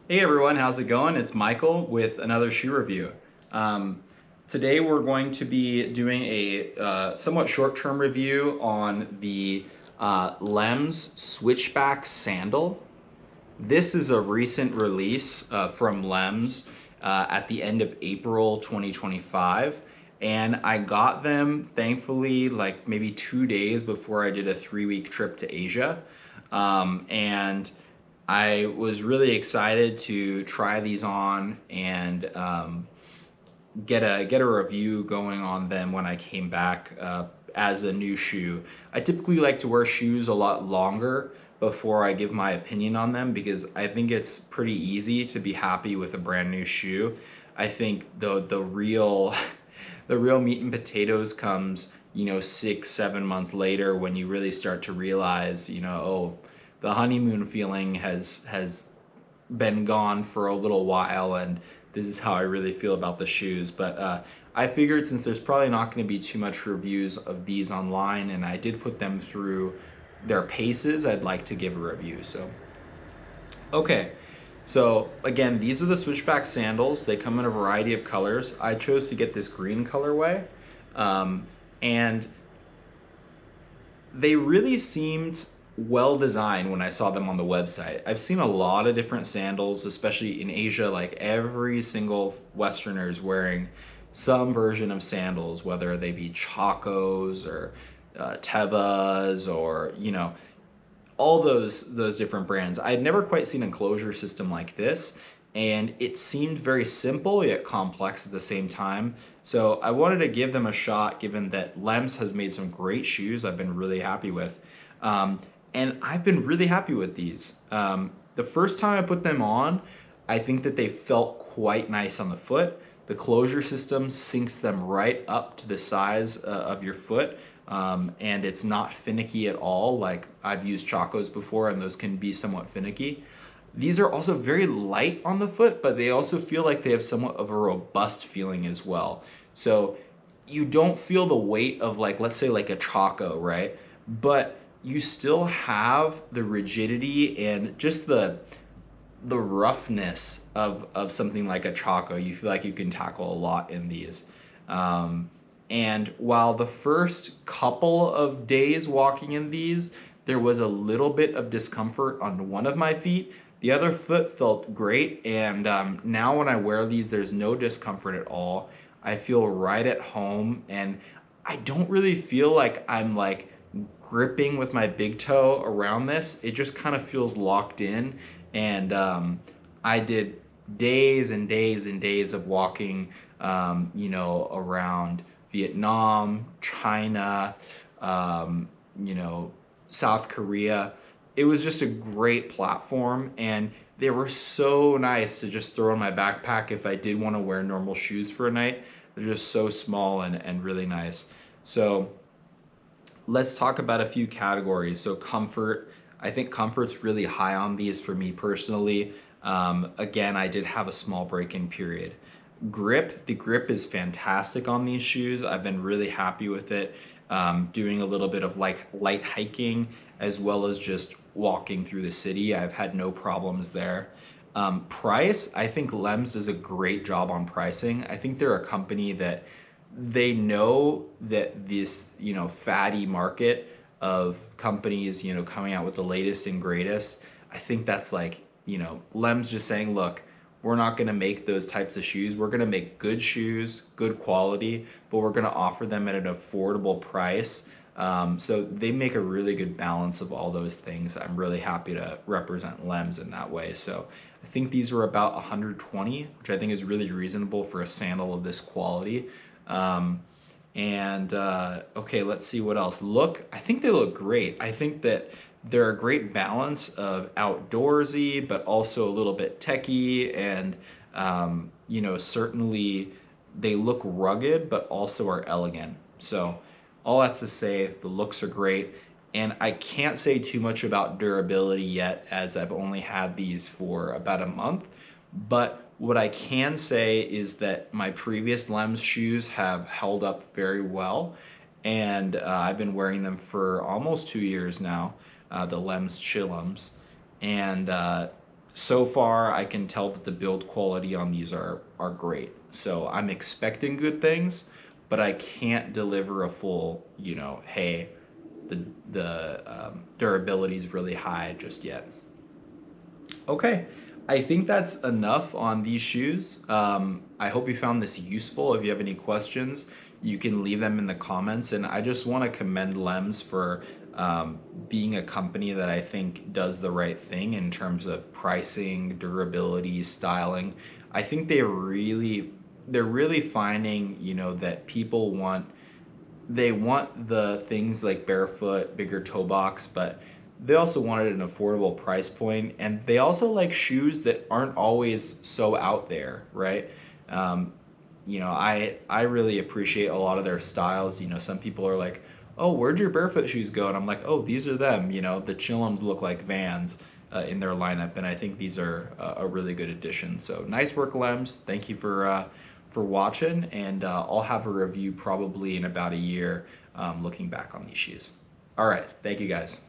Hey everyone, how's it going? It's Michael with another shoe review. Um, Today we're going to be doing a somewhat short-term review on the Lems Switchback Sandal. This is a recent release from Lems at the end of April 2025, and I got them thankfully like maybe 2 days before I did a 3-week trip to Asia. And I was really excited to try these on and get a review going on them when I came back as a new shoe. I typically like to wear shoes a lot longer before I give my opinion on them because I think it's pretty easy to be happy with a brand new shoe. I think the real the real meat and potatoes comes 6 7 months later when you really start to realize oh, the honeymoon feeling has been gone for a little while, and this is how I really feel about the shoes. But I figured since there's probably not going to be too much reviews of these online, and I did put them through their paces, I'd like to give a review. So, okay. So again, these are the Switchback sandals. They come in a variety of colors. I chose to get this green colorway. And they really seemed well designed when I saw them on the website. I've seen a lot of different sandals, especially in Asia. Like every single Westerner is wearing some version of sandals, whether they be Chacos or Tevas or all those different brands. I had never quite seen a closure system like this, and it seemed very simple yet complex at the same time. So I wanted to give them a shot, given that Lems has made some great shoes I've been really happy with. And I've been really happy with these. The first time I put them on, I think that they felt quite nice on the foot. The closure system syncs them right up to the size of your foot. And it's not finicky at all. Like I've used Chacos before, and those can be somewhat finicky. These are also very light on the foot, but they also feel like they have somewhat of a robust feeling as well. So you don't feel the weight of, like, let's say like a Chaco, right? But you still have the rigidity and just the roughness of something like a Chaco. You feel like you can tackle a lot in these. And while the first couple of days walking in these, there was a little bit of discomfort on one of my feet, the other foot felt great. And now when I wear these, there's no discomfort at all. I feel right at home, and I don't really feel like I'm like gripping with my big toe around this. It just kind of feels locked in. And I did days and days and days of walking, around Vietnam, China, um, you know, South Korea. It was just a great platform, and they were so nice to just throw in my backpack if I did want to wear normal shoes for a night. They're just so small and really nice. So let's talk about a few categories. So comfort, I think comfort's really high on these for me personally. Again, I did have a small break-in period. Grip, the grip is fantastic on these shoes. I've been really happy with it. Doing a little bit of like light hiking as well as just walking through the city. I've had no problems there. Price, I think Lems does a great job on pricing. I think they're a company that they know that this, fatty market of companies, coming out with the latest and greatest. I think that's like, Lems just saying, look, we're not going to make those types of shoes. We're going to make good shoes, good quality, but we're going to offer them at an affordable price. So they make a really good balance of all those things. I'm really happy to represent Lems in that way. So I think these were about 120, which I think is really reasonable for a sandal of this quality. Okay, let's see what else. I think they look great. I think that they're a great balance of outdoorsy, but also a little bit techy, and certainly they look rugged, but also are elegant. So all that's to say, the looks are great, and I can't say too much about durability yet, as I've only had these for about a month. But what I can say is that my previous Lems shoes have held up very well, and I've been wearing them for almost 2 years now, the Lems Chillums, and So far, I can tell that the build quality on these are great. So I'm expecting good things, but I can't deliver a full, hey, the durability is really high just yet. Okay, I think that's enough on these shoes. I hope you found this useful. If you have any questions, you can leave them in the comments. And I just want to commend Lems for being a company that I think does the right thing in terms of pricing, durability, styling. I think they're really finding, that people they want the things like barefoot, bigger toe box, but they also wanted an affordable price point, and they also like shoes that aren't always so out there, right? Um, I really appreciate a lot of their styles. Some people are like, "Oh, where'd your barefoot shoes go?" And I'm like, "Oh, these are them." The Chillums look like Vans in their lineup, and I think these are a really good addition. So nice work, Lems. Thank you for watching, and I'll have a review probably in about a year, looking back on these shoes. All right, thank you guys.